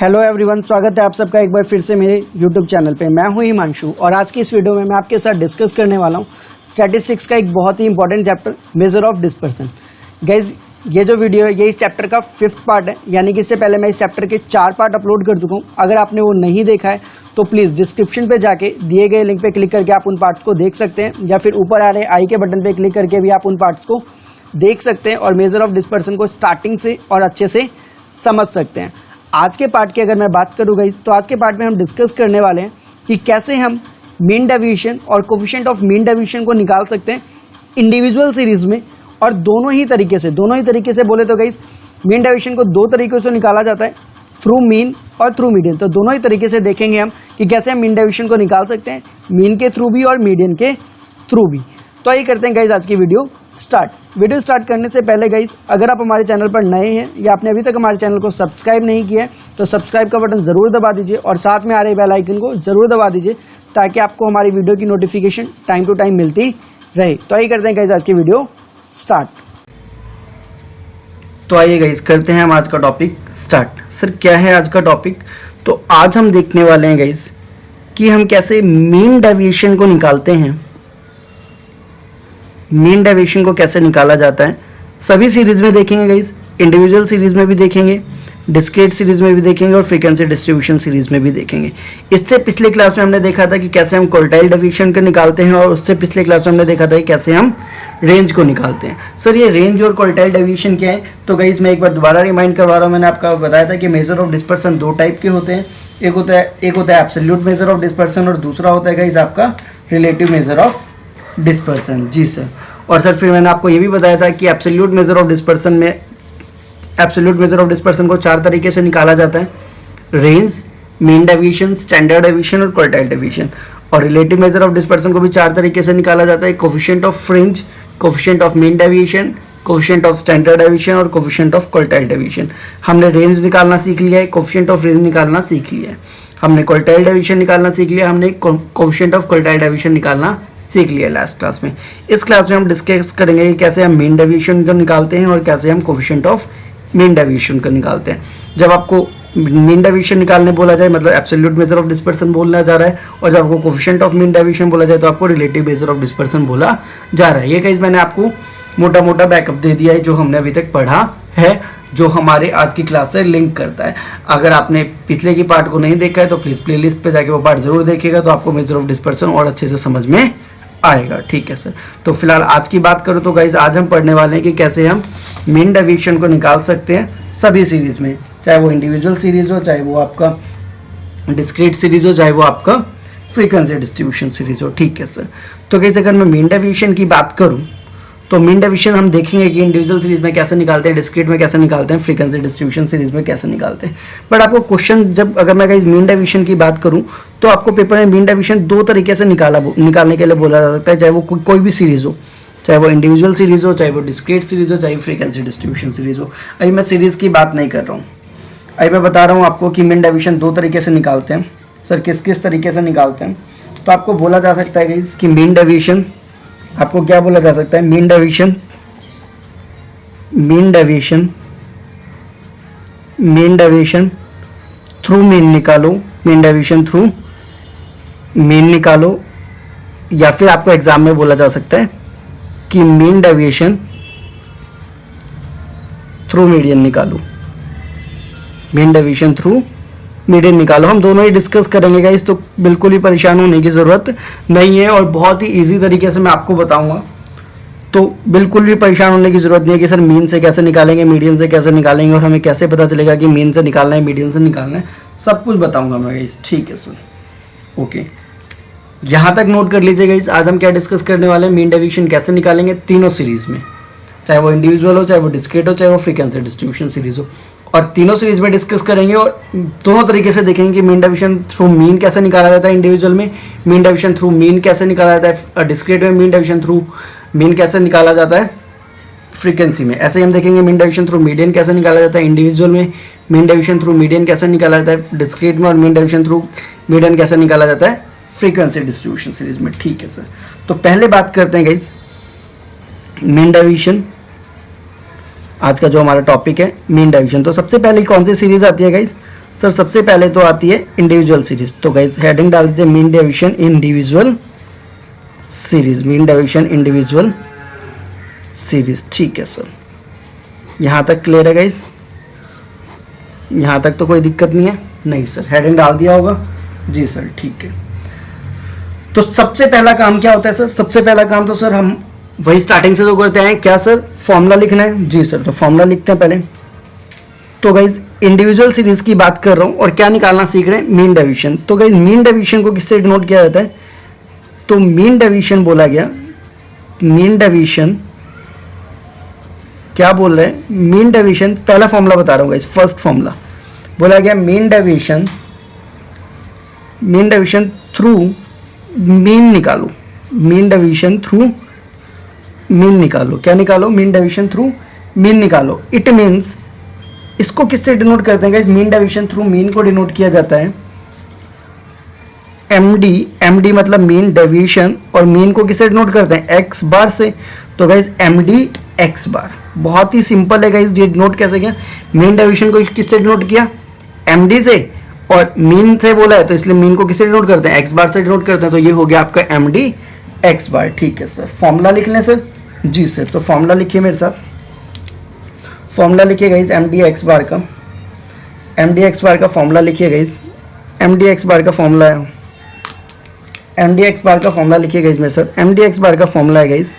Hello everyone, स्वागत है आप सबका एक बार फिर से मेरे यूट्यूब चैनल पे। मैं हूं हिमांशु और आज की इस वीडियो में मैं आपके साथ डिस्कस करने वाला हूं स्टैटिस्टिक्स का एक बहुत ही important chapter measure of dispersion. Guys, ये जो वीडियो है ये इस चैप्टर का 5th पार्ट है, यानी कि इससे पहले मैं इस चैप्टर के 4 पार्ट अपलोड कर चुका हूँ। अगर आपने वो नहीं देखा है तो प्लीज़ डिस्क्रिप्शन पे जाके दिए गए लिंक पे क्लिक करके आप उन पार्ट्स को देख सकते हैं, या फिर ऊपर आ रहे आई के बटन पे क्लिक करके भी आप उन पार्ट्स को देख सकते हैं और मेजर ऑफ डिस्पर्सन को स्टार्टिंग से और अच्छे से समझ सकते हैं। आज के पार्ट की अगर मैं बात करूँ गाइस, तो आज के पार्ट में हम डिस्कस करने वाले हैं कि कैसे हम मीन डेविएशन और कोफिशिएंट ऑफ मीन डेविएशन को निकाल सकते हैं इंडिविजुअल सीरीज में। और दोनों ही तरीके से बोले तो गाइस, मीन डेविएशन को 2 तरीकों से निकाला जाता है, थ्रू मीन और थ्रू मीडियन। तो दोनों ही तरीके से देखेंगे हम कि कैसे हम मीन डेविएशन को निकाल सकते हैं, मीन के थ्रू भी और मीडियन के थ्रू भी। तो आइए करते हैं गाइस आज की वीडियो स्टार्ट करने से पहले गाइस, अगर आप हमारे चैनल पर नए हैं या आपने अभी तक हमारे चैनल को सब्सक्राइब नहीं किया है तो सब्सक्राइब का बटन जरूर दबा दीजिए और साथ में आ रहे बेल आइकन को जरूर दबा दीजिए ताकि आपको हमारी वीडियो की नोटिफिकेशन टाइम टू टाइम मिलती रहे। तो आइए करते हैं गाइस आज की वीडियो स्टार्ट। तो आइए गाइस करते हैं हम आज का टॉपिक स्टार्ट। सर क्या है आज का टॉपिक? तो आज हम देखने वाले हैं गाइस कि हम कैसे मीन डेविएशन को निकालते हैं, मीन डेविएशन को कैसे निकाला जाता है। सभी सीरीज में देखेंगे गाइस, इंडिविजुअल सीरीज में भी देखेंगे, डिस्क्रीट सीरीज में भी देखेंगे और फ्रीक्वेंसी डिस्ट्रीब्यूशन सीरीज में भी देखेंगे। इससे पिछले क्लास में हमने देखा था कि कैसे हम क्वार्टाइल डेविएशन को निकालते हैं और उससे पिछले क्लास में हमने देखा था कि कैसे हम रेंज को निकालते हैं। सर ये रेंज और क्वार्टाइल डेविएशन क्या है? तो गाइस मैं एक बार दोबारा रिमाइंड करवा रहा हूँ। मैंने आपको बताया था कि मेजर ऑफ डिस्पर्सन 2 टाइप के होते हैं। एक होता है एब्सोल्यूट मेजर ऑफ डिस्पर्सन और दूसरा होता है गाइस आपका रिलेटिव मेजर ऑफ डिस्पर्सन। जी सर। और सर फिर मैंने आपको ये भी बताया था कि एब्सोल्यूट मेजर ऑफ डिस्पर्सन को 4 तरीके से निकाला जाता है, range, mean deviation, standard deviation और क्वार्टाइल डेविएशन। और रिलेटिव मेजर ऑफ डिस्पर्सन को भी 4 तरीके से निकाला जाता है, coefficient of fringe, coefficient of mean deviation, coefficient of standard deviation और कोफिशिएंट ऑफ क्वार्टाइल डेविएशन। हमने रेंज निकालना सीख लिया है, कोफिशिएंट ऑफ रेंज निकालना सीख लिया है, हमने क्वार्टाइल डेविएशन निकालना सीख लिया, हमने कोफिशिएंट ऑफ क्वार्टाइल डेविएशन निकालना सीख लिया लास्ट क्लास में। इस क्लास में हम डिस्कस करेंगे कि कैसे हम मीन डेविएशन को निकालते हैं और कैसे हम कोफिशिएंट ऑफ मीन डेविएशन को निकालते हैं। जब आपको मीन डेविएशन निकालने बोला जाए मतलब एब्सोल्यूट मेजर ऑफ डिस्पर्सन बोलना जा रहा है, और जब आपको कोफिशिएंट ऑफ मीन डेविएशन बोला जाए तो आपको रिलेटिव मेजर ऑफ डिस्पर्सन बोला जा रहा है। ये गाइस मैंने आपको मोटा मोटा बैकअप दे दिया है जो हमने अभी तक पढ़ा है, जो हमारे आज की क्लास से लिंक करता है। अगर आपने पिछले की पार्ट को नहीं देखा है तो प्लीज़ प्लेलिस्ट पे जाके वो पार्ट जरूर देखिएगा, तो आपको मेजर ऑफ डिस्पर्सन और अच्छे से समझ में आएगा। ठीक है सर। तो फिलहाल आज की बात करूँ तो गाइज आज हम पढ़ने वाले हैं कि कैसे हम मीन डेविएशन को निकाल सकते हैं सभी सीरीज में, चाहे वो इंडिविजुअल सीरीज हो, चाहे वो आपका डिस्क्रीट सीरीज हो, चाहे वो आपका फ्रीक्वेंसी डिस्ट्रीब्यूशन सीरीज हो। ठीक है सर। तो गाइज अगर मैं मीन डेविएशन की बात करूँ तो मीन डेविएशन हम देखेंगे कि इंडिविजुअल सीरीज में कैसे निकालते हैं, डिस्क्रीट में कैसे निकालते हैं, फ्रीक्वेंसी डिस्ट्रीब्यूशन सीरीज में कैसे निकालते हैं। बट आपको क्वेश्चन जब अगर मैं गाइस मीन डेविएशन की बात करूं तो आपको पेपर में मीन डेविएशन 2 तरीके से निकालने के लिए बोला जा सकता है, चाहे वो कोई भी सीरीज हो, चाहे वो इंडिविजुअल सीरीज हो, चाहे वो डिस्क्रीट सीरीज हो, चाहे फ्रीक्वेंसी डिस्ट्रीब्यूशन सीरीज हो। अभी मैं सीरीज की बात नहीं कर रहा हूँ, अभी मैं बता रहा हूँ आपको कि मीन डेविएशन 2 तरीके से निकालते हैं। सर किस किस तरीके से निकालते हैं? तो आपको बोला जा सकता है गाइस कि मीन डेविएशन, आपको क्या बोला जा सकता है? मीन डेविएशन थ्रू मीन निकालो, मीन डेविएशन थ्रू मीन निकालो, या फिर आपको एग्जाम में बोला जा सकता है कि मीन डेविएशन थ्रू मीडियन निकालो, मीन डेविएशन थ्रू मीडियन निकालो। हम दोनों ही डिस्कस करेंगे गाइस, तो बिल्कुल ही परेशान होने की ज़रूरत नहीं है और बहुत ही इजी तरीके से मैं आपको बताऊंगा, तो बिल्कुल भी परेशान होने की ज़रूरत नहीं है कि सर मीन से कैसे निकालेंगे, मीडियन से कैसे निकालेंगे और हमें कैसे पता चलेगा कि मीन से निकालना है, मीडियन से निकालना है, सब कुछ बताऊंगा मैं गाइस। ठीक है सर, ओके, यहाँ तक नोट कर लीजिए गाइस। आज हम क्या डिस्कस करने वाले हैं, मीन डेविएशन कैसे निकालेंगे तीनों सीरीज़ में, चाहे वो इंडिविजुअल हो, चाहे वो डिस्क्रीट हो, चाहे वो फ्रीक्वेंसी डिस्ट्रीब्यूशन सीरीज हो, और तीनों सीरीज में डिस्कस करेंगे और दोनों तरीके से देखेंगे कि मीन डेविएशन थ्रू मीन कैसे निकाला जाता है इंडिविजुअल में, मीन डेविएशन थ्रू मीन कैसे निकाला जाता है डिस्क्रीट में, मीन डेविएशन थ्रू मीन कैसे निकाला जाता है फ्रीक्वेंसी में। ऐसे ही हम देखेंगे मीन डेविएशन थ्रू मीडियन कैसे निकाला जाता है इंडिविजुअल में, मीन डेविएशन थ्रू मीडियन कैसे निकाला जाता है डिस्क्रीट में, और मीन डेविएशन थ्रू मीडियन कैसे निकाला जाता है फ्रीक्वेंसी डिस्ट्रीब्यूशन सीरीज में। ठीक है सर। तो पहले बात करते हैं गाइस मीन डेविएशन, आज का जो हमारा टॉपिक है मीन डेविएशन। तो सबसे पहले कौन सी सीरीज आती है गाइस? सर सबसे पहले तो आती है इंडिविजुअल सीरीज, तो गाइज हेडिंग डाल दीजिए mean deviation individual series, mean deviation individual series. ठीक है सर, यहाँ तक क्लियर है गाइज? यहाँ तक तो कोई दिक्कत नहीं है? नहीं सर, हेडिंग डाल दिया होगा जी सर। ठीक है, तो सबसे पहला काम क्या होता है सर? सबसे पहला काम तो सर हम वही स्टार्टिंग से तो करते हैं, क्या सर? फॉर्मूला लिखना है जी सर। तो फॉर्मूला लिखते हैं पहले। तो गाइज इंडिविजुअल सीरीज की बात कर रहा हूँ और क्या निकालना सीख रहे हैं? Mean deviation. तो गाइज मीन डेविएशन को किससे डिनोट किया जाता है? तो मीन डेविएशन बोला गया, मीन डेविएशन क्या बोल रहे हैं? मीन डेविएशन, पहला फॉर्मूला बता रहा हूँ गाइज, फर्स्ट फॉर्मूला बोला गया mean deviation, mean deviation through mean निकालो, मीन डेविएशन थ्रू मीन निकालो। क्या निकालो? मीन डेविएशन थ्रू मीन निकालो। इट मीन्स, इसको किससे डिनोट करते हैं guys? Mean deviation through mean को डिनोट किया जाता है एमडी, एमडी मतलब मीन डेविएशन, और मीन को किससे डिनोट करते हैं? एक्स बार से। तो गाइस एमडी एक्स बार, बहुत ही सिंपल है गाइस। ये डिनोट कैसे किया? मीन डेविएशन को किससे डिनोट किया? एमडी से, और मीन से बोला है तो इसलिए मीन को किससे डिनोट करते हैं? एक्स बार से डिनोट करते हैं। तो ये हो गया आपका एमडी एक्स बार। ठीक है सर, फॉर्मूला लिख लें सर? जी सर, तो फॉर्मूला लिखिए मेरे साथ। फॉर्मूला लिखिए गाइस एमडी एक्स बार का, एमडी एक्स बार का फॉर्मूला लिखिए गाइस। एमडी एक्स बार का फॉर्मूला है, एमडी एक्स बार का फॉर्मूला लिखिए गाइस मेरे साथ। एमडी एक्स बार का फॉर्मूला है गाइस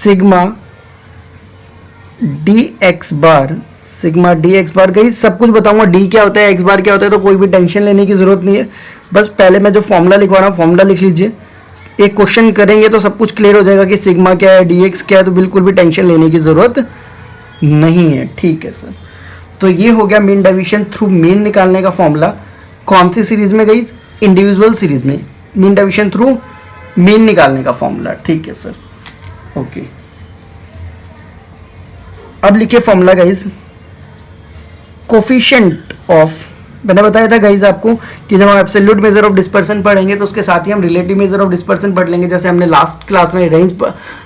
सिग्मा डी एक्स बार, sigma D X bar. Guys सब कुछ बताऊंगा, डी क्या होता है, एक्स बार क्या होता है, तो कोई भी टेंशन लेने की जरूरत नहीं है। बस पहले मैं जो फॉर्मूला लिखवा रहा हूँ फॉर्मूला लिख लीजिए। एक क्वेश्चन करेंगे तो सब कुछ क्लियर हो जाएगा कि सिग्मा क्या है, डी एक्स क्या है, तो बिल्कुल भी टेंशन लेने की जरूरत नहीं है। ठीक है सर, तो ये हो गया मीन डेविएशन थ्रू मीन निकालने का फॉर्मूला। कौन सी सीरीज में गाइस? इंडिविजुअल सीरीज में मीन डेविएशन थ्रू मीन निकालने का फॉर्मूला। ठीक है सर, ओके। अब लिखिए फॉर्मूला गाइस कोफिशिएंट ऑफ, मैंने बताया था गाइज आपको कि जब हम एब्सोल्यूट मेजर ऑफ डिस्पर्सन पढ़ेंगे तो उसके साथ ही हम रिलेटिव मेजर ऑफ डिस्पर्सन पढ़ लेंगे। जैसे हमने लास्ट क्लास में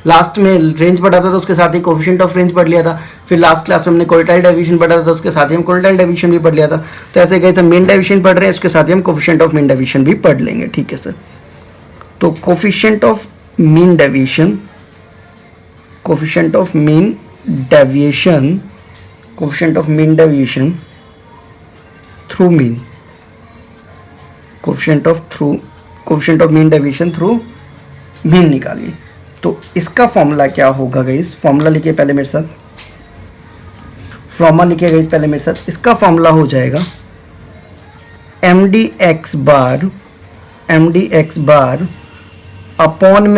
लास्ट में रेंज पढ़ा था तो उसके साथ ही कोफिशिएंट ऑफ रेंज पढ़ लिया था। फिर लास्ट क्लास में हमने क्वार्टाइल डेविएशन पढ़ा था तो उसके साथ ही हम क्वार्टाइल डेविएशन भी पढ़ लिया था। तो ऐसे गाइज हम मीन डेविएशन पढ़ रहे हैं, उसके साथ ही हम कोफिशिएंट ऑफ मीन डेविएशन भी पढ़ लेंगे। ठीक है सर, तो coefficient of mean deviation, coefficient of mean deviation, coefficient of mean deviation through mean, coefficient of mean deviation through mean निकालिए। तो इसका फॉर्मूला क्या होगा गाइस? फॉर्मूला लिखिए पहले मेरे साथ, फॉर्मूला लिखिए गाइस पहले मेरे साथ। इसका फॉर्मूला हो जाएगा एमडी एक्स बार, एमडी एक्स बार अपॉन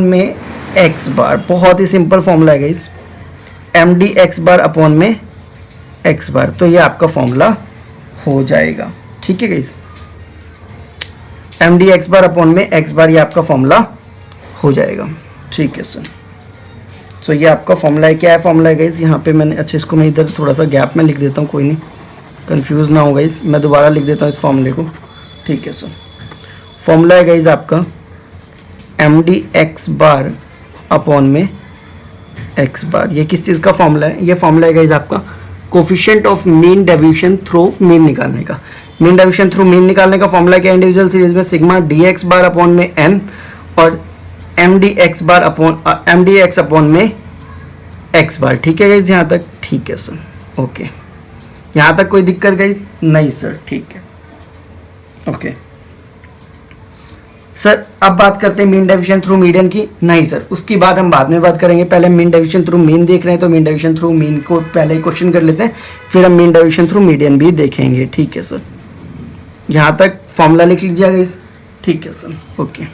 में एक्स बार। बहुत ही सिंपल फॉर्मूला है guys, MD x bar upon में एक्स बार। तो ये आपका फॉर्मूला हो जाएगा। ठीक है guys, MD x bar upon में एक्स बार, ये आपका फॉर्मूला हो जाएगा। ठीक है सर, सो ये आपका फॉर्मूला है। क्या है फॉर्मूला है गाइस? यहाँ पे मैंने, अच्छा इसको मैं इधर थोड़ा सा गैप में लिख देता हूँ, कोई नहीं, कंफ्यूज ना हो गाइस, मैं दोबारा लिख देता हूँ इस फॉर्मूले को। ठीक है सर, फॉर्मूला है गाइस आपका एमडी एक्स बार अपॉन में एक्स बार। ये किस चीज़ का फॉर्मूला है? ये फॉर्मूला है गाइस आपका coefficient of mean deviation through mean निकालने का। मीन डेविएशन थ्रू मीन निकालने का फॉर्मूला क्या? इंडिविजुअल सीरीज में sigma D X bar upon में एन और एम डी एक्स अपॉन में एक्स बार। ठीक है गाइस यहाँ तक? ठीक है सर, ओके। यहाँ तक कोई दिक्कत गाइस? नहीं सर, ठीक है, ओके सर। अब बात करते हैं मीन डेविएशन थ्रू मीडियन की। नहीं सर, उसकी बात हम बाद में बात करेंगे। पहले मीन डेविएशन थ्रू मीन देख रहे हैं तो मीन डेविएशन थ्रू मीन को पहले ही क्वेश्चन कर लेते हैं, फिर हम मीन डेविएशन थ्रू मीडियन भी देखेंगे। ठीक है सर, यहाँ तक फॉर्मूला लिख लीजिएगा गाइस। ठीक है सर, ओके,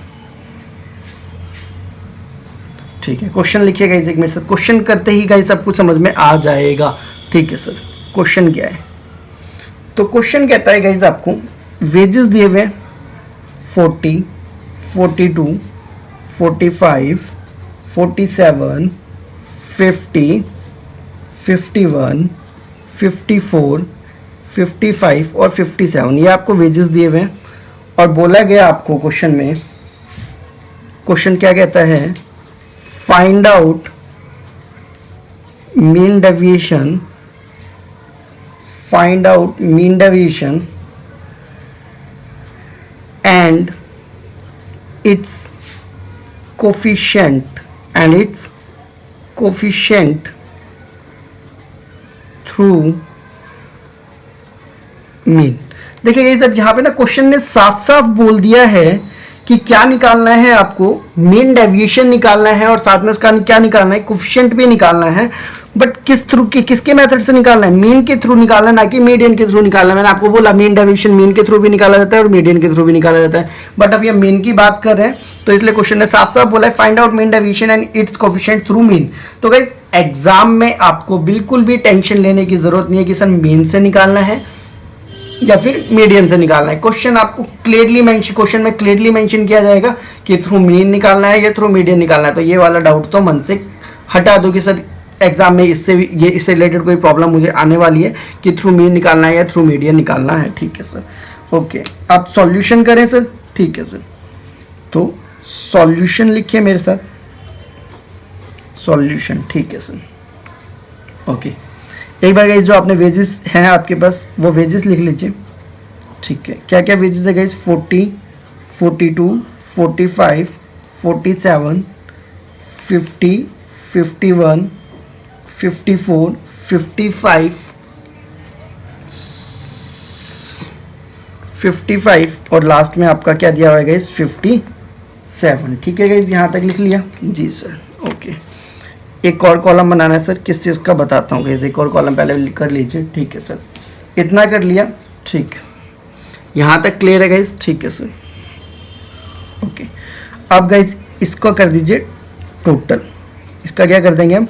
ठीक है। क्वेश्चन लिखिए गाइस एक मेरे साथ। क्वेश्चन करते ही गाइस सब कुछ समझ में आ जाएगा। ठीक है सर, क्वेश्चन क्या है? तो क्वेश्चन कहता है गाइस आपको वेजेस दिए हुए 40, 42, 45, 47, 50, 51, 54, 55 और 57, ये आपको वेजेस दिए हुए हैं। और बोला गया आपको क्वेश्चन में, क्वेश्चन क्या कहता है? Find out mean deviation, find out mean deviation and its coefficient through mean। देखिए गाइस, अब यहाँ पे ना क्वेश्चन ने साफ साफ बोल दिया है कि क्या निकालना है, आपको मीन डेविएशन निकालना है और साथ में उसका क्या निकालना है, कोफिशिएंट भी निकालना है। बट किसके मेथड से निकालना है, मीन के थ्रू निकालना है, ना कि मीडियन के थ्रू निकालना है। मैंने आपको बोला मीन डेविएशन मीन के थ्रू भी निकाला जाता है और मीडियन के थ्रू भी निकाला जाता है, बट अब ये मीन की बात कर रहे हैं तो इसलिए क्वेश्चन ने साफ साफ बोला है find out mean deviation and it's coefficient through mean. तो गाइस एग्जाम में आपको बिल्कुल भी टेंशन लेने की जरूरत नहीं है कि सर मीन से निकालना है या फिर मीडियन से निकालना है। क्वेश्चन आपको क्वेश्चन में क्लियरली मेंशन किया जाएगा कि थ्रू मीन निकालना है या थ्रू मीडियन निकालना है। तो ये वाला डाउट तो मन से हटा दो कि सर एग्जाम में इससे रिलेटेड कोई प्रॉब्लम मुझे आने वाली है कि थ्रू मीन निकालना है या थ्रू मीडियन निकालना है। ठीक है सर, ओके। आप सॉल्यूशन करें सर। ठीक है सर, तो सॉल्यूशन लिखिए मेरे साथ, सॉल्यूशन। ठीक है सर, ओके। एक बार गाइस जो आपने वेजेस हैं आपके पास वो वेजेस लिख लीजिए। ठीक है, क्या क्या वेजेस है गाइस, 40, 42, 45, 47, 50, 51, 54, 55 और लास्ट में आपका क्या दिया हुआ है गाइस, 57। ठीक है गाइस, यहाँ तक लिख लिया जी सर, ओके। एक और कॉलम बनाना है सर, किस चीज़ का बताता हूँ गाइस, एक और कॉलम पहले कर लीजिए। ठीक है सर, इतना कर लिया। ठीक, यहाँ तक क्लियर है गाइस। ठीक है सर, ओके। अब गाइस इसको कर दीजिए टोटल, इसका क्या कर देंगे हम,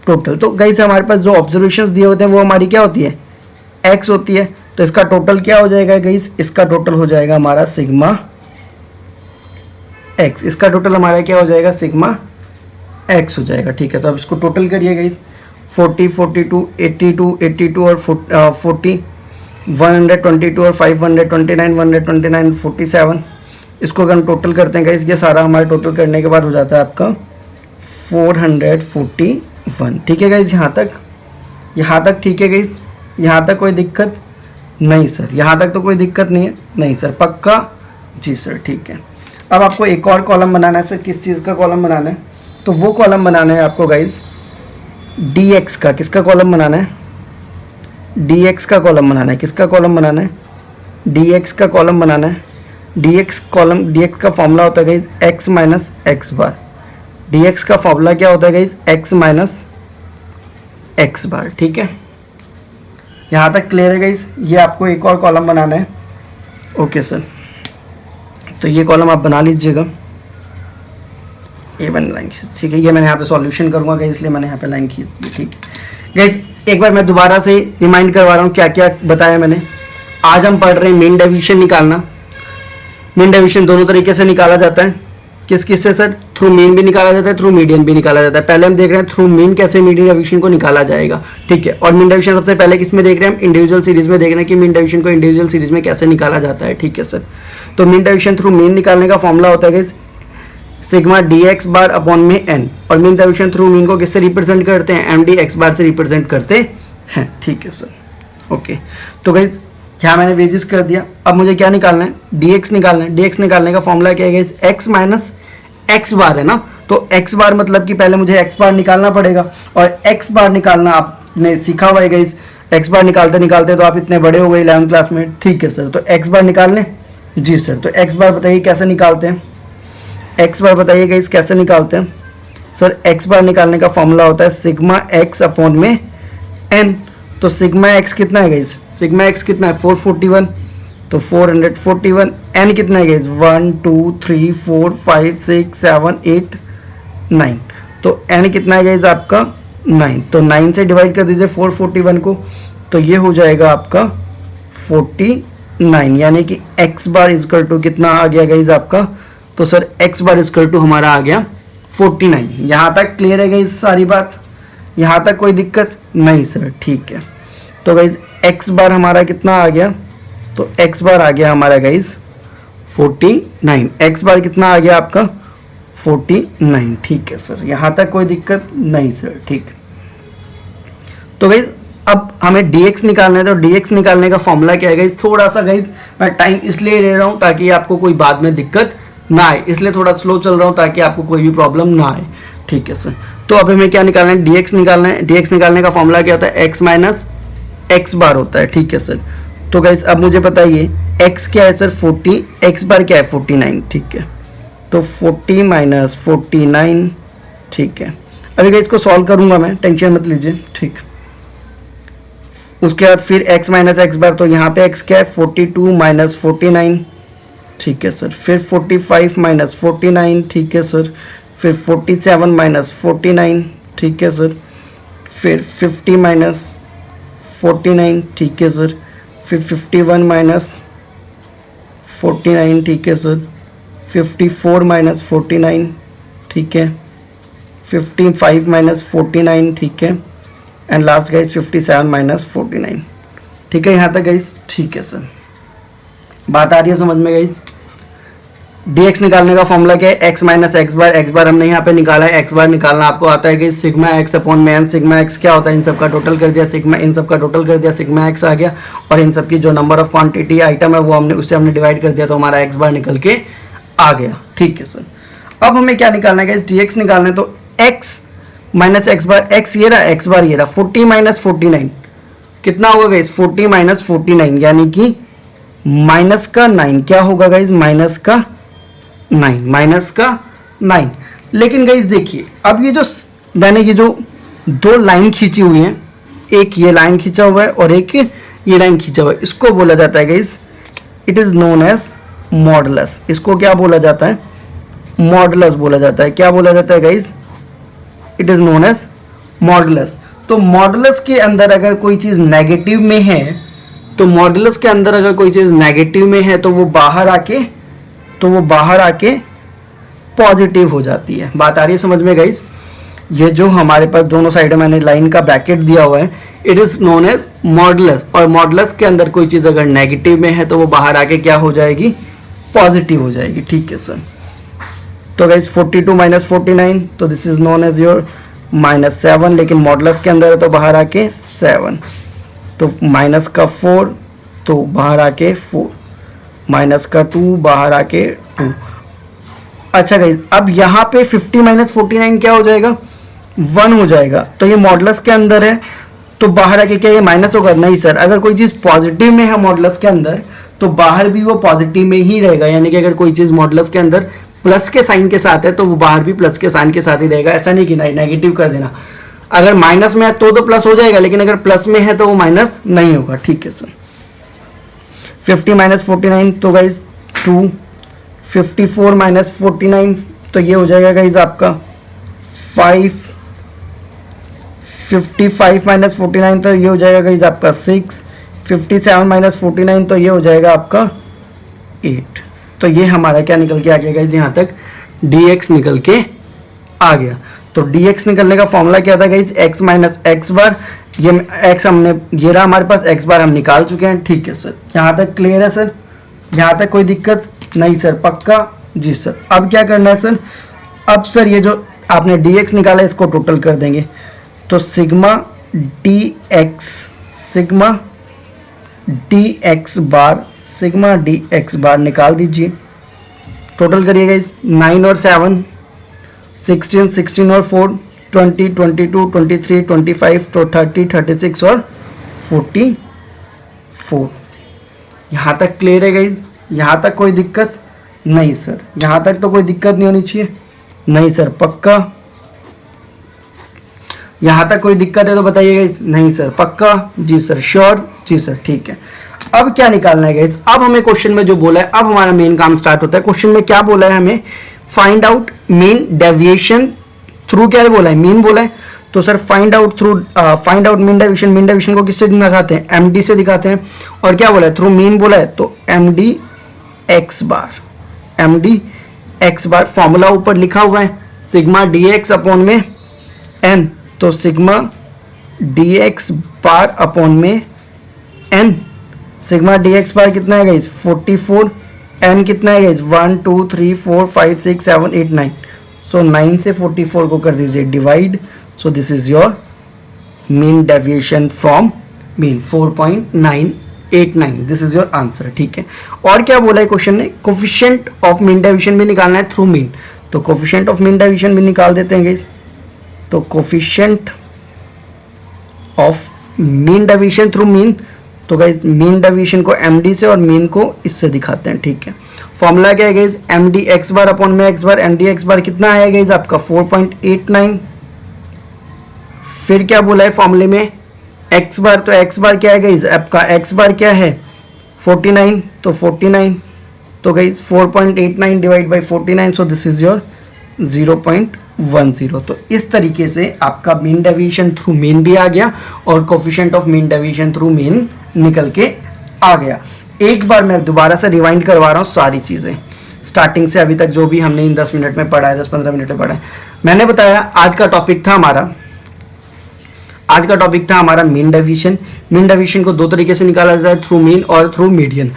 टोटल। तो गाइस हमारे पास जो ऑब्जर्वेशंस दिए होते हैं वो हमारी क्या होती है, एक्स होती है। तो इसका टोटल क्या हो जाएगा गाइस, इसका टोटल हो जाएगा हमारा सिग्मा एक्स, इसका टोटल हमारा क्या हो जाएगा, सिग्मा एक्स हो जाएगा। ठीक है, तो अब इसको टोटल करिए गाइस, 40, 42, 82, 82 और 40, 122 और 529, 129, 47। इसको अगर हम टोटल करते हैं गाइस, ये सारा हमारे टोटल करने के बाद हो जाता है आपका 441। ठीक है गाइस, यहाँ तक ठीक है गाइस, यहाँ तक कोई दिक्कत नहीं सर, यहाँ तक तो कोई दिक्कत नहीं है, नहीं सर, पक्का जी सर। ठीक है, अब आपको एक और कॉलम बनाना है सर। किस चीज़ का कॉलम बनाना है, तो वो कॉलम बनाना है आपको गाइस dx का। किसका कॉलम बनाना है, dx का कॉलम बनाना है। किसका कॉलम बनाना है, dx का कॉलम बनाना है। dx का फॉर्मूला होता है गाइस x माइनस एक्स बार। dx का फॉर्मूला क्या होता है गाइस, x माइनस एक्स बार। ठीक है, यहाँ तक क्लियर है गाइस। ये आपको एक और कॉलम बनाना है, ओके सर। तो ये कॉलम आप बना लीजिएगा, ये बन लाइन। ठीक है, ये मैंने यहाँ पे सॉल्यूशन करूँगा गाइस, इसलिए मैंने यहाँ पे लाइन खींच दी। ठीक है गाइस, एक बार मैं दोबारा से रिमाइंड करवा रहा हूँ क्या क्या बताया मैंने। आज हम पढ़ रहे हैं मीन डेविएशन निकालना। मीन डेविएशन दोनों तरीके से निकाला जाता है। किस से सर, थ्रू मीन भी निकाला जाता है, थ्रू मीडियन भी निकाला जाता है। पहले हम देख रहे हैं थ्रू मीन कैसे मीन डेविएशन को निकाला जाएगा। ठीक है, और मीन डेविएशन सबसे पहले किस में देख रहे हैं हम, इंडिविजुअल सीरीज में देख रहे हैं कि मीन डेविएशन को इंडिविजुअल सीरीज में कैसे निकाला जाता है। ठीक है सर, तो मीन डेविएशन थ्रू मीन निकालने का फॉर्मूला होता है सिग्मा dx बार अपॉन में n, और मीन डेविएशन थ्रू मीन को किससे रिप्रेजेंट करते हैं, एम डी एक्स बार से रिप्रेजेंट करते हैं। ठीक है सर, ओके। तो गाइस यहाँ मैंने वेजेस कर दिया। अब मुझे क्या निकालना है, dx निकालना है। dx निकालने का फॉर्मूला क्या है गाइस, x माइनस एक्स बार है ना। तो x बार मतलब कि पहले मुझे x बार निकालना पड़ेगा, और x बार निकालना आपने सीखा हुआ है गाइस। x बार निकालते निकालते तो आप इतने बड़े हो गए 11वीं क्लास में। ठीक है सर, तो x बार निकाल लें जी सर। तो x बार बताइए कैसे निकालते हैं, x बार बताइए गाइस कैसे निकालते हैं सर। x बार निकालने का फॉर्मूला होता है सिग्मा x अपॉन में n। तो सिग्मा x कितना है गाइस, सिग्मा x कितना है, 441। तो 441, n कितना है गाइस, 1 2 3 4 5 6 7 8 9। तो n कितना है गाइस आपका 9। तो 9 से डिवाइड कर दीजिए 441 को, तो ये हो जाएगा आपका 49, यानी कि x बार इजकल टू कितना आ गया गाइस आपका, तो sir x bar equal to हमारा आ गया 49। यहाँ तक क्लियर है गाइस सारी बात, यहाँ तक कोई दिक्कत नहीं सर। ठीक है, तो गाइस x बार हमारा कितना आ गया, तो x बार आ गया हमारा गाइस 49। x बार कितना आ गया आपका 49। ठीक है सर, यहाँ तक कोई दिक्कत नहीं सर। ठीक, तो गाइज अब हमें dx निकालना है, तो dx निकालने का फॉर्मूला क्या है गाइज, थोड़ा सा गाइज मैं टाइम इसलिए ले रहा हूँ ताकि आपको कोई बाद में दिक्कत ना आए, इसलिए थोड़ा स्लो चल रहा हूँ ताकि आपको कोई भी प्रॉब्लम ना आए, ठीक है सर। तो अब हमें क्या निकालना है, dx निकालना है। dx निकालने का फॉर्मूला क्या होता है, x माइनस एक्स बार होता है, ठीक है सर। तो गाइज अब मुझे बताइए x क्या है सर 40, x बार क्या है 49, ठीक है। तो 40 माइनस 49, ठीक है। अभी गाइज इसको सॉल्व करूंगा मैं, टेंशन मत लीजिए, ठीक। उसके बाद फिर x माइनस एक्स बार, तो यहाँ पे x क्या है 42 माइनस 49, ठीक है सर। फिर 45 माइनस 49, ठीक है सर। फिर 47 माइनस 49, ठीक है सर। फिर 50 माइनस 49, ठीक है सर। फिर 51 माइनस 49, ठीक है सर। 54 माइनस 49, ठीक है। 55 माइनस 49, ठीक है। एंड लास्ट गाइज 57 माइनस 49, ठीक है। यहाँ तक गाइज ठीक है सर, बात आ रही है समझ में गाइज। dx निकालने का फॉर्मूला क्या है, x माइनस एक्स बार हमने यहाँ पे निकाला है। x बार निकालना आपको आता है कि सिग्मा x अपॉन में n, सिग्मा x क्या होता है, इन सब का टोटल कर दिया, सिग्मा इन सब का टोटल कर दिया, सिग्मा x आ गया, और इन सब की जो नंबर ऑफ क्वांटिटी आइटम है वो हमने उससे हमने डिवाइड कर दिया, तो हमारा x बार निकल के आ गया, ठीक है सर। अब हमें क्या निकालना है, dx निकालना है, तो x माइनस एक्स बार, x ये रहा, x बार ये रहा, 40 माइनस 49 कितना होगा गाइज, 40 माइनस 49 यानी कि माइनस का 9, क्या होगा गाइज, माइनस का 9, माइनस का 9। लेकिन गाइज देखिए अब ये जो मैंने ये जो दो लाइन खींची हुई हैं, एक ये लाइन खींचा हुआ है और एक ये लाइन खींचा हुआ है, इसको बोला जाता है guys, it is known as modulus. इसको क्या बोला जाता है, मॉडुलस बोला जाता है। क्या बोला जाता है guys, it is known as modulus. तो मॉडुलस के अंदर अगर कोई चीज नेगेटिव में है, तो मॉडुलस के अंदर अगर कोई चीज नेगेटिव में है तो वो बाहर आके पॉजिटिव हो जाती है। बात आ रही है समझ में गाइस। ये जो हमारे पास दोनों साइड में मैंने लाइन का ब्रैकेट दिया हुआ है, it is known as modulus. और मॉडुलस के अंदर कोई चीज अगर नेगेटिव में है तो वो बाहर आके क्या हो जाएगी, पॉजिटिव हो जाएगी, ठीक है सर। तो गाइस 42 माइनस 49, तो this is known as your minus 7, लेकिन मॉडुलस के अंदर है तो बाहर आके 7, तो माइनस का 4 तो बाहर आके 4, माइनस का 2 बाहर आके 2। अच्छा गाइस अब यहाँ पे 50 माइनस 49 क्या हो जाएगा, 1 हो जाएगा। तो ये मॉडुलस के अंदर है तो बाहर आके क्या ये माइनस होगा, नहीं सर। अगर कोई चीज़ पॉजिटिव में है मॉडुलस के अंदर तो बाहर भी वो पॉजिटिव में ही रहेगा, यानी कि अगर कोई चीज़ मॉडुलस के अंदर प्लस के साइन के साथ है तो वो बाहर भी प्लस के साइन के साथ ही रहेगा। ऐसा नहीं कि नेगेटिव कर देना, अगर माइनस में है तो प्लस हो जाएगा, लेकिन अगर प्लस में है तो वो माइनस नहीं होगा, ठीक है सर। 50 माइनस 49 तो गाइज 2, 54 माइनस 49 तो ये हो जाएगा गाइज आपका 5, 55 माइनस 49 तो ये हो जाएगा गाइज आपका 6, 57 माइनस 49 तो ये हो जाएगा आपका 8। तो ये हमारा क्या निकल के आ गया गाइज, यहाँ तक dx निकल के आ गया। तो dx निकलने का फॉर्मूला क्या था गाइज, x माइनस एक्स बार, ये x हमने ये रहा हमारे पास, x बार हम निकाल चुके हैं, ठीक है सर। यहाँ तक क्लियर है सर, यहाँ तक कोई दिक्कत नहीं सर, पक्का जी सर। अब क्या करना है सर, अब सर ये जो आपने dx निकाला इसको टोटल कर देंगे, तो सिग्मा dx बार निकाल दीजिए, टोटल करिएगा इस 9 और 7 16, 16 और 4 20, 22, 23, 25 तो 30, 36 और 44। यहाँ तक क्लियर है गाइज, यहाँ तक कोई दिक्कत नहीं सर, यहाँ तक तो कोई दिक्कत नहीं होनी चाहिए, नहीं सर पक्का। यहाँ तक कोई दिक्कत है तो बताइए गाइज, नहीं सर पक्का, जी सर श्योर, जी सर ठीक है। अब क्या निकालना है गाइज, अब हमें क्वेश्चन में जो बोला है, अब हमारा मेन काम स्टार्ट होता है। क्वेश्चन में क्या बोला है हमें, find out mean deviation through, क्या बोला है, मीन बोला है। तो sir find out mean deviation, mean deviation को किससे दिखाते हैं, एमडी से दिखाते हैं। और क्या बोला है, थ्रू मीन बोला है, तो एमडी एक्स बार फॉर्मूला ऊपर लिखा हुआ है, सिग्मा dx अपॉन में n, तो सिग्मा dx बार अपॉन में n, सिग्मा dx बार कितना है गाइस 44, n कितना है गाइस 1 2 3 4 5 6 7 8 9, सो 9 से 44 को कर दीजिए divide, so this is your mean deviation from mean 4.989, this is your answer. ठीक है, और क्या बोला है क्वेश्चन ने, कोफिशिएंट ऑफ मीन डेविएशन भी निकालना है थ्रू मीन, तो कोफिशिएंट ऑफ मीन डेविएशन भी निकाल देते हैं गाइस। तो coefficient of mean deviation through mean, तो गाइस मीन डेविएशन को एमडी से और मीन को इससे दिखाते हैं। ठीक है, फॉर्मूला क्या है guys, MD x bar upon में एक्स बार, एमडी एक्स बार कितना आया गाइस आपका 4.89, फिर क्या बोला है फॉर्मूले में एक्स बार, तो एक्स बार क्या है गाइस आपका, एक्स बार क्या है 49, तो 49, तो guys 4.89 divide by 49, so this is your 0.10। तो इस तरीके से आपका मीन डेविएशन थ्रू मीन भी आ गया और coefficient of mean deviation through mean निकल के आ गया। एक बार मैं दोबारा से रिवाइंड करवा रहा हूँ सारी चीज़ें स्टार्टिंग से अभी तक जो भी हमने इन 10 मिनट में पढ़ा है, 10-15 मिनट में पढ़ा है। मैंने बताया आज का टॉपिक था हमारा मीन डेविएशन। मीन डेविएशन को दो तरीके से निकाला जाता है, थ्रू मीन और थ्रू मीडियन।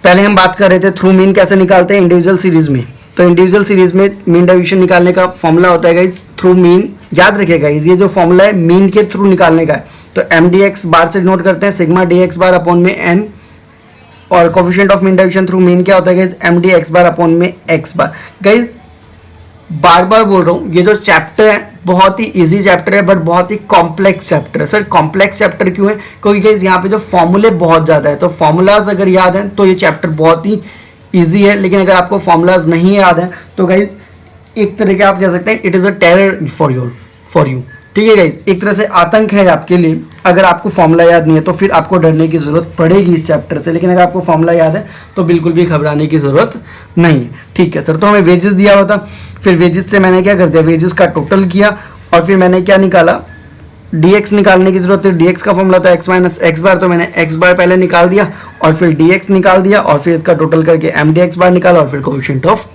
पहले हम बात कर रहे थे थ्रू मीन कैसे निकालते हैं इंडिविजुअल सीरीज में, तो इंडिविजुअल सीरीज में मीन डेविएशन निकालने का फॉर्मूला होता है गाइस थ्रू मीन, याद रखिएगा ये जो फॉर्मूला है मीन के थ्रू निकालने का है। तो एम डी एक्स बार से नोट करते हैं, sigma D X bar upon में एन, और coefficient of mean deviation through mean क्या होता है guys, M D X bar upon में एक्स बार। गाइस बार बार बोल रहा हूँ, ये जो चैप्टर है बहुत ही इजी चैप्टर है बट बहुत ही कॉम्प्लेक्स चैप्टर है। सर कॉम्प्लेक्स चैप्टर क्यों है, क्योंकि गाइस यहाँ पे जो फॉर्मूले बहुत ज़्यादा है, तो फॉर्मूलाज अगर याद हैं तो ये चैप्टर बहुत ही ईजी है, लेकिन अगर आपको फॉर्मूलाज नहीं याद है तो गाइज एक तरह के आप कह सकते हैं it is a terror for you. ठीक है गाइज, एक तरह से आतंक है आपके लिए अगर आपको फॉर्मूला याद नहीं है, तो फिर आपको डरने की ज़रूरत पड़ेगी इस चैप्टर से, लेकिन अगर आपको फॉर्मूला याद है तो बिल्कुल भी घबराने की ज़रूरत नहीं है। ठीक है सर, तो हमें वेजेस दिया हुआ था, फिर वेजेस से मैंने क्या कर दिया, वेजेस का टोटल किया और फिर मैंने क्या निकाला, dx निकालने की जरूरत है। dx का फॉर्मूला था x माइनस एक्स बार, तो मैंने x बार पहले निकाल दिया और फिर dx निकाल दिया और फिर इसका टोटल करके mdx बार निकाला और फिर कोएफिशिएंट ऑफ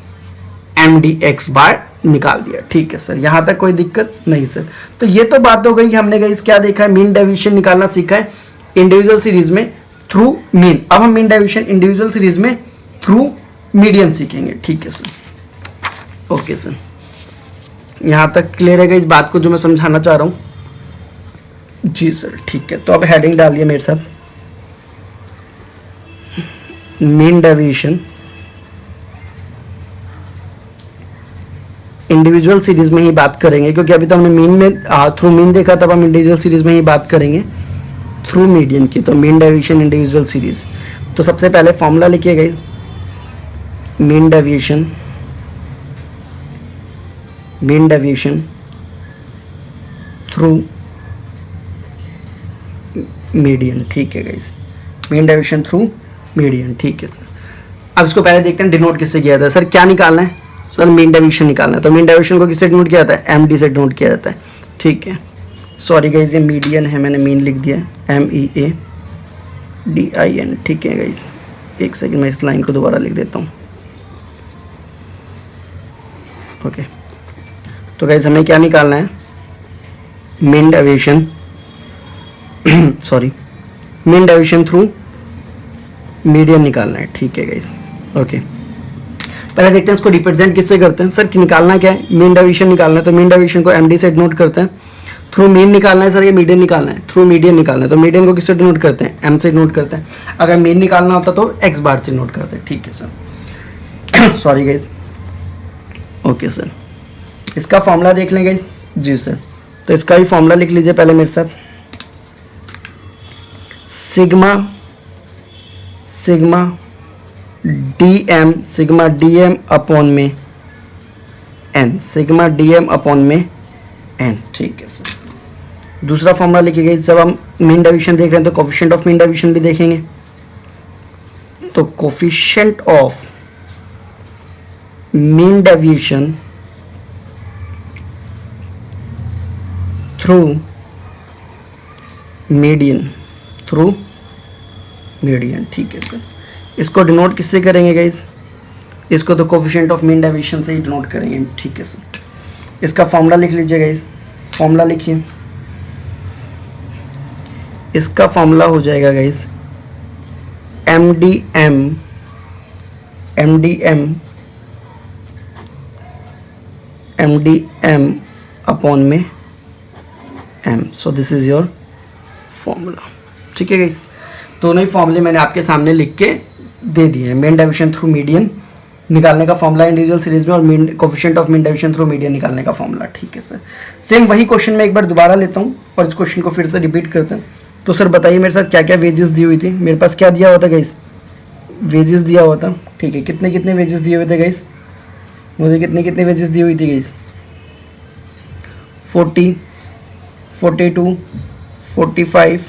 mdx बार निकाल दिया। ठीक है सर, यहाँ तक कोई दिक्कत नहीं सर। तो ये तो बात हो गई कि हमने गाइस क्या देखा है, मीन डेविएशन निकालना सीखा है इंडिविजुअल सीरीज में थ्रू मीन। अब हम मीन डेविएशन इंडिविजुअल सीरीज में थ्रू मीडियन सीखेंगे। ठीक है सर, ओके सर, यहाँ तक क्लियर है इस बात को जो मैं समझाना चाह रहा हूँ। जी सर ठीक है, तो अब हेडिंग डालिए मेरे साथ, मीन डेविएशन इंडिविजुअल सीरीज में ही बात करेंगे, क्योंकि अभी तो हमने मीन में थ्रू मीन देखा, तब हम इंडिविजुअल सीरीज में ही बात करेंगे थ्रू मीडियन की। तो मीन डेविएशन इंडिविजुअल सीरीज, तो सबसे पहले फॉर्मूला लिखिए guys, mean deviation through median. ठीक है guys, mean deviation through median. ठीक है सर, अब इसको पहले देखते हैं डिनोट किससे किया जाता है। सर क्या निकालना है, सर मीन डेविएशन निकालना है, तो मीन डेविएशन को किससे डिनोट किया जाता है, एम डी से डिनोट किया जाता है। ठीक है, सॉरी गाइस ये मीडियन है, मैंने मीन लिख दिया MEADIN। ठीक है गाइस, एक सेकंड मैं इस लाइन को दोबारा लिख देता हूँ। ओके, तो गाइस हमें क्या निकालना है, mean deviation sorry mean deviation through median निकालना है। ठीक है गाइस, ओके, पहले देखते हैं इसको रिप्रेजेंट किससे करते हैं। सर निकालना क्या है, मीन डेविएशन निकालना है, तो मीन डेविएशन को एमडी से डिनोट करते हैं। थ्रू मीन निकालना है सर, ये मीडियन निकालना है, थ्रू मीडियन निकालना है, तो मीडियन को किससे डिनोट करते हैं, एम से डिनोट करते हैं। अगर मीन निकालना होता तो एक्स बार से डिनोट करते हैं। ठीक है sir sorry guys, okay sir, इसका फॉर्मूला देख लें गाइस। जी सर, तो इसका भी फॉर्मूला लिख लीजिए पहले मेरे साथ, सिग्मा डीएम अपॉन में एन, सिग्मा डीएम अपॉन में एन। ठीक है सर, दूसरा फॉर्मूला लिखिएगा, जब हम मीन डेविएशन देख रहे हैं तो कोफिशिएंट ऑफ मीन डेविएशन भी देखेंगे। तो coefficient of mean deviation through median, ठीक है सर, इसको डिनोट किससे करेंगे गाइस, इसको तो कोफिशिएंट ऑफ मीन डेविएशन से ही डिनोट करेंगे। ठीक है सर, इसका फॉर्मूला लिख लीजिए गाइस, फॉर्मूला लिखिए, इसका फॉर्मूला हो जाएगा गाइस एमडीएम अपॉन में m. So this is your formula. ठीक है गाइस, दोनों ही फॉर्मूले मैंने आपके सामने लिख के दे दिए हैं. मीन डेविएशन थ्रू मीडियन निकालने का फॉर्मूला इंडिविजुअल सीरीज में, और mean coefficient of mean deviation through median निकालने का फॉर्मूला. ठीक है सर, सेम वही क्वेश्चन मैं एक बार दोबारा लेता हूँ और इस क्वेश्चन को फिर से रिपीट करते हैं. तो सर बताइए मेरे साथ क्या क्या वेजेस दी हुई थी. मेरे पास क्या दिया हुआ था गाइस, वेजेस दिया हुआ था. ठीक है, कितने कितने वेजेस दिए हुए थे गाइस, मुझे कितने कितने वेजेस दी हुई थी guys, 40, 42, 45,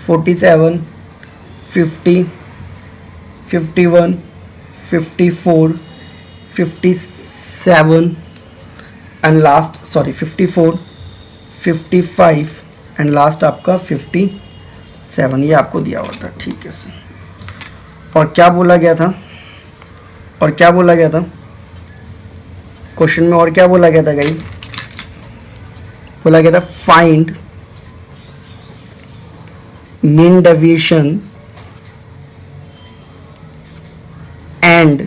47, 50, 51, 54, 57 and last 54, 55 and last आपका 57. ये आपको दिया हुआ था. ठीक है सर, और क्या बोला गया था, और क्या बोला गया था क्वेश्चन में, और क्या बोला गया था गाइस, बोला गया था find mean deviation and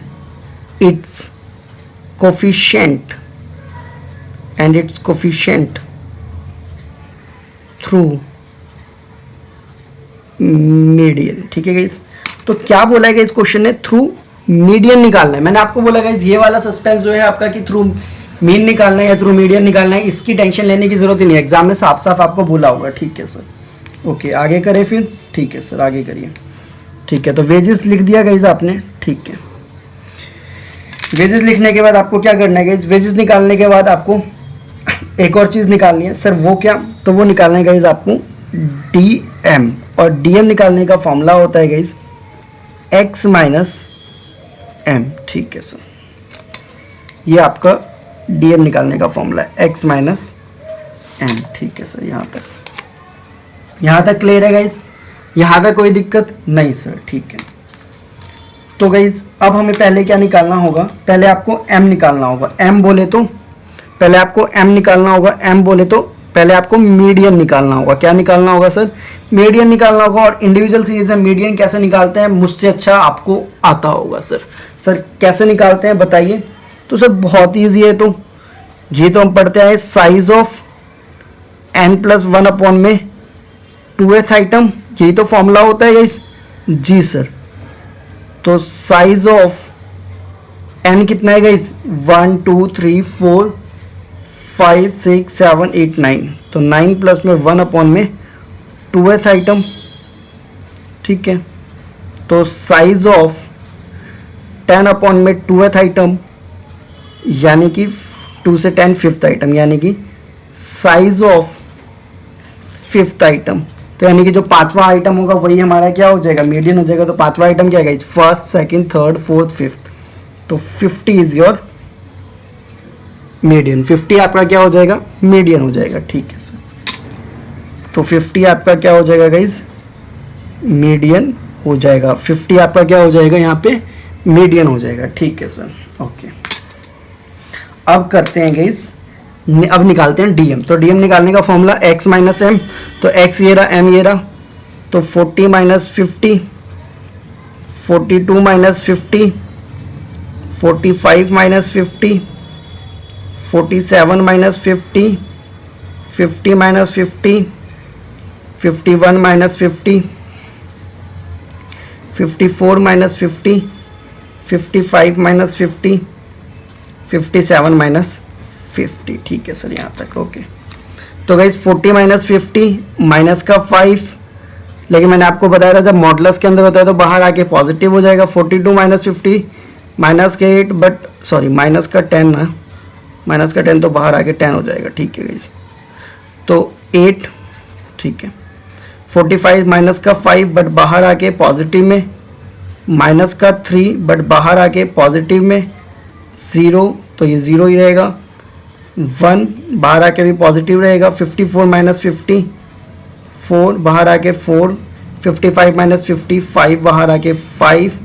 its coefficient through median. ठीक है गाइस, तो क्या बोला है इस क्वेश्चन ने, थ्रू मीडियन निकालना है. मैंने आपको बोला गाइस ये वाला सस्पेंस जो है आपका कि थ्रू मीन निकालना है या थ्रू मीडियन निकालना है, इसकी टेंशन लेने की जरूरत ही नहीं है. एग्जाम में साफ साफ आपको बोला होगा. ठीक है सर, ओके आगे करें फिर. ठीक है सर, आगे करिए. ठीक है, तो वेजेस लिख दिया गाइस आपने. ठीक है, वेजेस लिखने के बाद आपको क्या करना है गाइस, वेजेस निकालने के बाद आपको एक और चीज़ निकालनी है. सर वो क्या, तो वो निकालना है गाइस आपको डीएम, और डीएम निकालने का फॉर्मूला होता है गाइस एक्स माइनस एम. ठीक है सर, ये आपका डीएम निकालने का फॉर्मूला है एक्स माइनस एम. ठीक है सर, यहाँ तक क्लियर है गाइस, यहाँ तक कोई दिक्कत नहीं सर. ठीक है, तो गाइज अब हमें पहले क्या निकालना होगा, पहले आपको m निकालना होगा. m बोले तो पहले आपको m निकालना होगा, m बोले तो पहले आपको मीडियन निकालना होगा. क्या निकालना होगा सर, मीडियन निकालना होगा. और इंडिविजुअल सीरीज में मीडियन कैसे निकालते हैं मुझसे अच्छा आपको आता होगा. सर कैसे निकालते हैं बताइए. तो सर बहुत ईजी है. तो ये तो हम पढ़ते आए, साइज ऑफ n+1 अपॉन में 2th आइटम, यही तो फॉर्मूला होता है गाइस. जी सर, तो साइज ऑफ n कितना है गाइस, 1 2 3 4 5 6 7 8 9. तो 9 प्लस में 1 अपॉन में 2th आइटम. ठीक है, तो साइज ऑफ 10 अपॉन में 2th आइटम, यानी कि 2 से 10 5th आइटम, यानी कि साइज ऑफ 5th आइटम. तो यानी कि जो पांचवा आइटम होगा वही हमारा क्या हो जाएगा, मीडियन हो जाएगा. तो पांचवा आइटम क्या है, first second third fourth fifth. तो 50 इज योर मीडियन. 50 आपका क्या हो जाएगा, मीडियन हो जाएगा. ठीक है सर, तो 50 आपका क्या हो जाएगा गाइज, मीडियन हो जाएगा. 50 आपका क्या हो जाएगा, यहाँ पे मीडियन हो जाएगा. ठीक है सर, ओके. अब करते हैं गाइज, अब निकालते हैं डीएम. तो डीएम निकालने का फॉर्मूला x माइनस एम. तो x ये रहा, m ये रहा. तो 40 minus 50, 42 minus 50, 45 minus 50, 47 minus 50, 50 minus 50, 51 minus 50, 54 minus 50, 55 minus 50, 57 minus 50. ठीक है सर, यहाँ तक ओके. तो गाइस 40 माइनस 50 माइनस का 5, लेकिन मैंने आपको बताया था जब मॉडुलस के अंदर होता है तो बाहर आके पॉजिटिव हो जाएगा. 42 माइनस 50 माइनस का 8, बट सॉरी माइनस का 10 ना, माइनस का 10 तो बाहर आके 10 हो जाएगा. ठीक है गाइस, तो 8. ठीक है, 45 माइनस का 5 बट बाहर आके पॉजिटिव में, माइनस का 3 बट बाहर आके पॉजिटिव में, 0 तो ये 0 ही रहेगा. 1 बाहर आके भी पॉजिटिव रहेगा. 54 माइनस 50, 4 बाहर आके 4, 55 माइनस 50, 5 बाहर आके 5,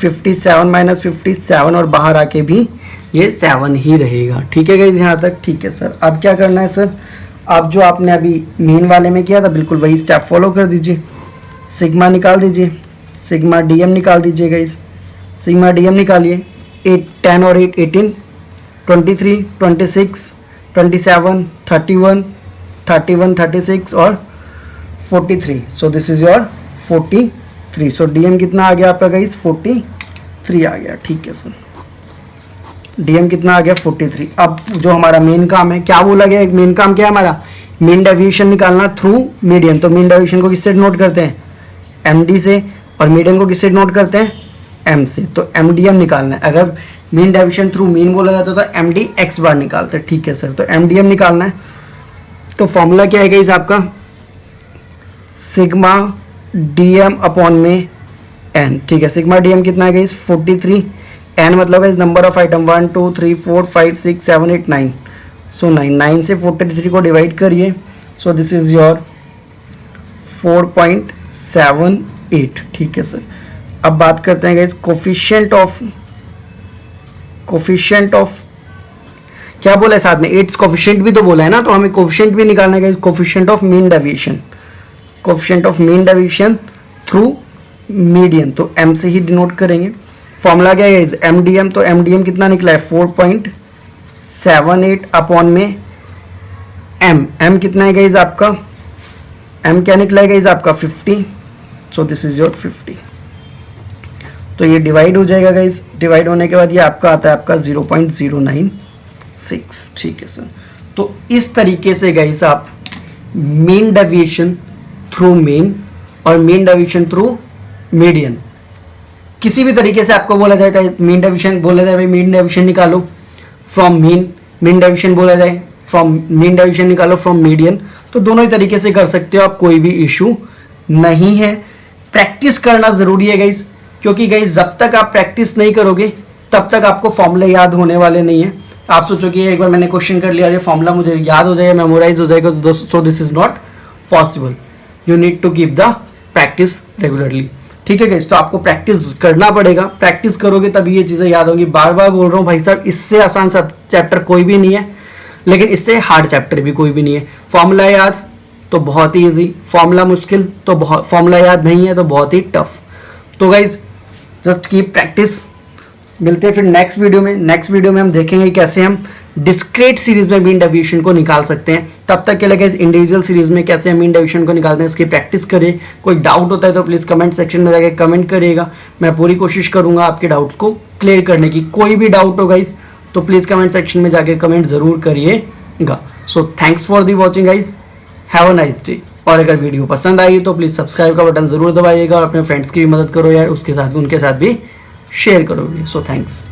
57 माइनस 50, 7 और बाहर आके भी ये 7 ही रहेगा. ठीक है गाइस, यहाँ तक ठीक है सर. अब क्या करना है सर, अब जो आपने अभी मीन वाले में किया था बिल्कुल वही स्टेप फॉलो कर दीजिए. सिग्मा निकाल दीजिए, सिग्मा डीएम निकाल दीजिए गाइस. सिग्मा डीएम निकालिए. 8 10 और 8 18, 23 26 27 31 31, 36 और 43. सो this is your 43. So DM कितना आ गया आपका गाइस? 43 आ गया. ठीक है सर, DM कितना आ गया? 43. अब जो हमारा मेन काम है, क्या बोला गया? मेन काम क्या है हमारा? मीन डेविएशन निकालना थ्रू मीडियन. तो मीन डेविएशन को किससे नोट करते हैं? MD से. और मीडियन को किससे नोट करते हैं? M से. तो MDM निकालना है. अगर मीन डेविएशन थ्रू मीन बोला जाता है तो MD x बार निकालते हैं. ठीक है सर, तो MDM निकालना है. तो फॉर्मूला क्या है गाइस आपका? सिग्मा DM अपॉन में n. ठीक है, सिग्मा DM कितना है गाइस? 43. n मतलब गाइस नंबर ऑफ आइटम 1 2 3 4 5 6 7 8 9. सो 9 से 43 को डिवाइड करिए. सो दिस इज योर 4.78. ठीक है सर. अब बात करते हैं गाइस कोफिशिएंट ऑफ क्या बोला है साथ में? एट्स कोफिशिएंट भी तो बोला है ना, तो हमें कोफिशिएंट भी निकालना है guys. Coefficient of mean deviation, coefficient of mean deviation through median. तो M से ही डिनोट करेंगे. फॉर्मूला क्या है गाइस? MDM. तो MDM कितना निकला है? 4.78 अपॉन में M कितना है गाइस आपका? M क्या निकला है गाइस आपका? 50. सो दिस इज योर 50. तो ये डिवाइड हो जाएगा गाइस. डिवाइड होने के बाद ये आपका आता है आपका 0.096. ठीक है सर. तो इस तरीके से गाइस आप मीन डेविएशन थ्रू मीन और मीन डेविएशन थ्रू मीडियन, किसी भी तरीके से आपको बोला जाए तो मीन डेविएशन बोला जाए भाई मीन डेविएशन निकालो फ्रॉम मीन, मीन डेविएशन बोला जाए फ्रॉम मीन डेविएशन निकालो फ्रॉम मीडियन, तो दोनों ही तरीके से कर सकते हो आप, कोई भी इशू नहीं है. प्रैक्टिस करना जरूरी है गाइस, क्योंकि गाइस जब तक आप प्रैक्टिस नहीं करोगे तब तक आपको फॉर्मूले याद होने वाले नहीं है. आप सोचो कि एक बार मैंने क्वेश्चन कर लिया, ये फॉर्मूला मुझे याद हो जाएगा, मेमोराइज हो जाएगा, so this is not possible. You need to keep the practice regularly. ठीक है गाइस, तो आपको प्रैक्टिस करना पड़ेगा. प्रैक्टिस करोगे तभी ये चीज़ें याद होंगी. बार बार बोल रहा हूँ भाई साहब, इससे आसान सब चैप्टर कोई भी नहीं है, लेकिन इससे हार्ड चैप्टर भी कोई भी नहीं है. फॉर्मूला याद तो बहुत ही ईजी, फॉर्मूला मुश्किल तो बहुत, फॉर्मूला याद नहीं है तो बहुत ही टफ. तो गाइज जस्ट कीप प्रैक्टिस. मिलते हैं फिर नेक्स्ट वीडियो में. नेक्स्ट वीडियो में हम देखेंगे कैसे हम डिस्क्रीट सीरीज में मीन डेविएशन को निकाल सकते हैं. तब तक के लिए गाइस इंडिविजुअल सीरीज में कैसे हम मीन डेविएशन को निकालते हैं इसकी प्रैक्टिस करें. कोई डाउट होता है तो प्लीज़ कमेंट सेक्शन में जाकर कमेंट करिएगा. मैं पूरी कोशिश करूंगा आपके डाउट्स को क्लियर करने की. कोई भी डाउट हो गाइस तो प्लीज़ कमेंट सेक्शन में जाकर कमेंट ज़रूर करिएगा. So thanks for the watching guys. Have a nice day. और अगर वीडियो पसंद आई तो प्लीज़ सब्सक्राइब का बटन ज़रूर दबाइएगा और अपने फ्रेंड्स की भी मदद करो यार, उसके साथ उनके साथ भी शेयर करो. So thanks.